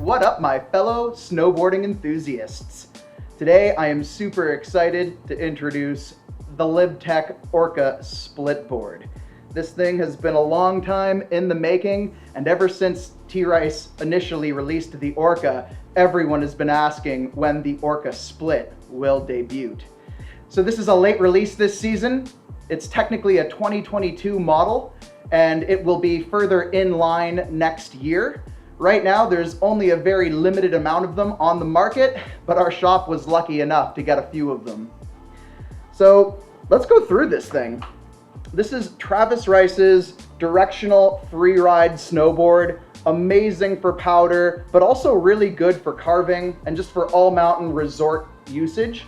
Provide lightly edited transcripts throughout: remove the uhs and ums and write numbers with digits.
What up, my fellow snowboarding enthusiasts? Today I am super excited to introduce the Lib Tech Orca Splitboard. This thing has been a long time in the making, and ever since T-Rice initially released the Orca, everyone has been asking when the Orca Split will debut. So this is a late release this season. It's technically a 2022 model, and it will be further in line next year. Right now, there's only a very limited amount of them on the market, but our shop was lucky enough to get a few of them. So let's go through this thing. This is Travis Rice's directional free-ride snowboard. Amazing for powder, but also really good for carving and just for all mountain resort usage.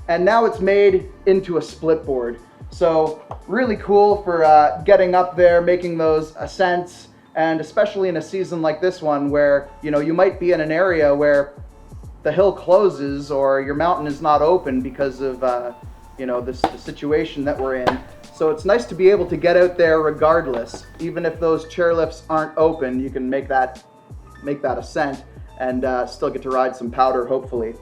And now it's made into a split board. So really cool for getting up there, making those ascents, and especially in a season like this one where, you might be in an area where the hill closes or your mountain is not open because of, the situation that we're in. So it's nice to be able to get out there regardless. Even if those chairlifts aren't open, you can make that ascent and still get to ride some powder, hopefully.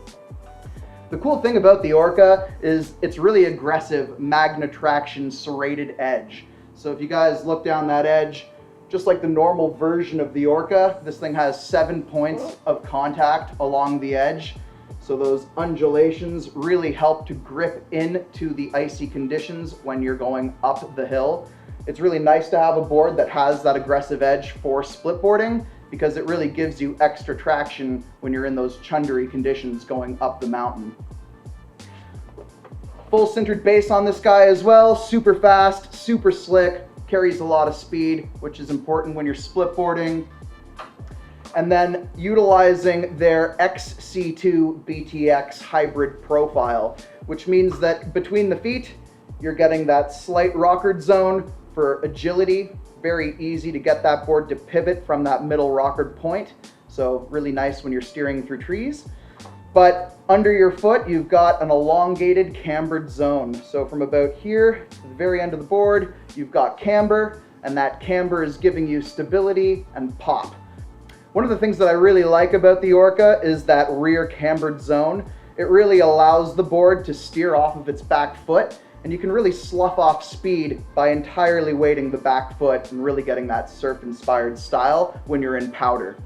The cool thing about the Orca is it's really aggressive magna traction serrated edge. So if you guys look down that edge, just like the normal version of the Orca, this thing has 7 points of contact along the edge. So those undulations really help to grip into the icy conditions when you're going up the hill. It's really nice to have a board that has that aggressive edge for splitboarding, because it really gives you extra traction when you're in those chundery conditions going up the mountain. Full sintered base on this guy as well, super fast, super slick, carries a lot of speed, which is important when you're splitboarding. And then utilizing their XC2 BTX hybrid profile, which means that between the feet, you're getting that slight rockered zone for agility. Very easy to get that board to pivot from that middle rockered point. So really nice when you're steering through trees. But under your foot, you've got an elongated cambered zone. So from about here to the very end of the board, you've got camber, and that camber is giving you stability and pop. One of the things that I really like about the Orca is that rear cambered zone. It really allows the board to steer off of its back foot, and you can really slough off speed by entirely weighting the back foot and really getting that surf-inspired style when you're in powder.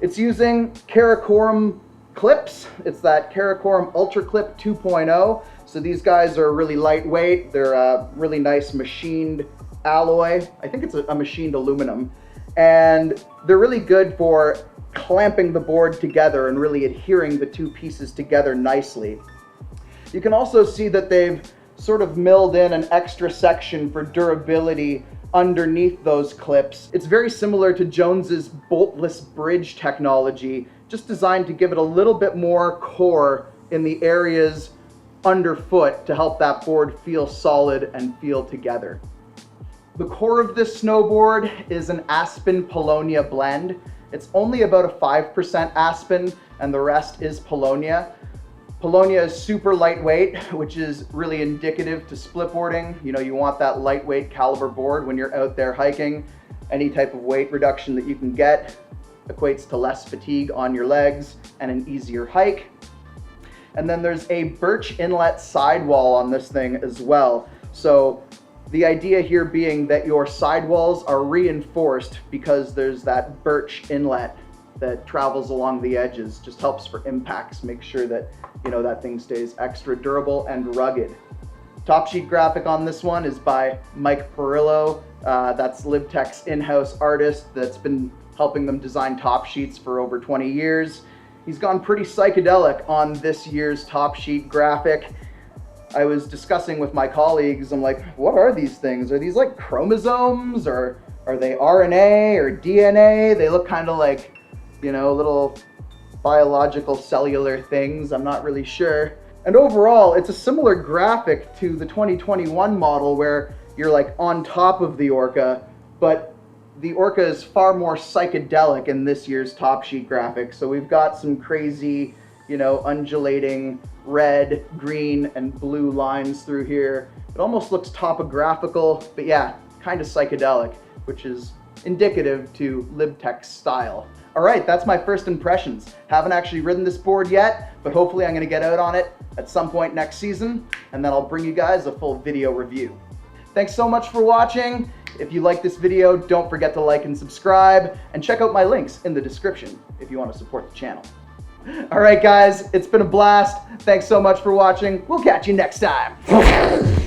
It's using Karakoram Clips. It's that Karakoram Ultra Clip 2.0. So these guys are really lightweight. They're a really nice machined alloy. I think it's a machined aluminum. And they're really good for clamping the board together and really adhering the two pieces together nicely. You can also see that they've sort of milled in an extra section for durability underneath those clips. It's very similar to Jones's boltless bridge technology, just designed to give it a little bit more core in the areas underfoot to help that board feel solid and feel together. The core of this snowboard is an Aspen Paulownia blend. It's only about a 5% Aspen and the rest is Paulownia. Paulownia is super lightweight, which is really indicative to splitboarding. You want that lightweight caliber board when you're out there hiking. Any type of weight reduction that you can get equates to less fatigue on your legs and an easier hike. And then there's a birch inlet sidewall on this thing as well. So the idea here being that your sidewalls are reinforced because there's that birch inlet that travels along the edges. Just helps for impacts, make sure that that thing stays extra durable and rugged. Top sheet graphic on this one is by Mike Parillo. That's Lib Tech's in-house artist that's been helping them design top sheets for over 20 years. He's gone pretty psychedelic on this year's top sheet graphic. I was discussing with my colleagues, I'm like, what are these things? Are these like chromosomes, or are they RNA or DNA? They look kind of like, little biological cellular things. I'm not really sure. And overall, it's a similar graphic to the 2021 model where you're like on top of the Orca, but the Orca is far more psychedelic in this year's top sheet graphic. So we've got some crazy, undulating red, green, and blue lines through here. It almost looks topographical, but yeah, kind of psychedelic, which is indicative to Lib Tech style. All right, that's my first impressions. Haven't actually ridden this board yet, but hopefully I'm gonna get out on it at some point next season, and then I'll bring you guys a full video review. Thanks so much for watching. If you like this video, don't forget to like and subscribe, and check out my links in the description if you want to support the channel. All right, guys, it's been a blast. Thanks so much for watching. We'll catch you next time.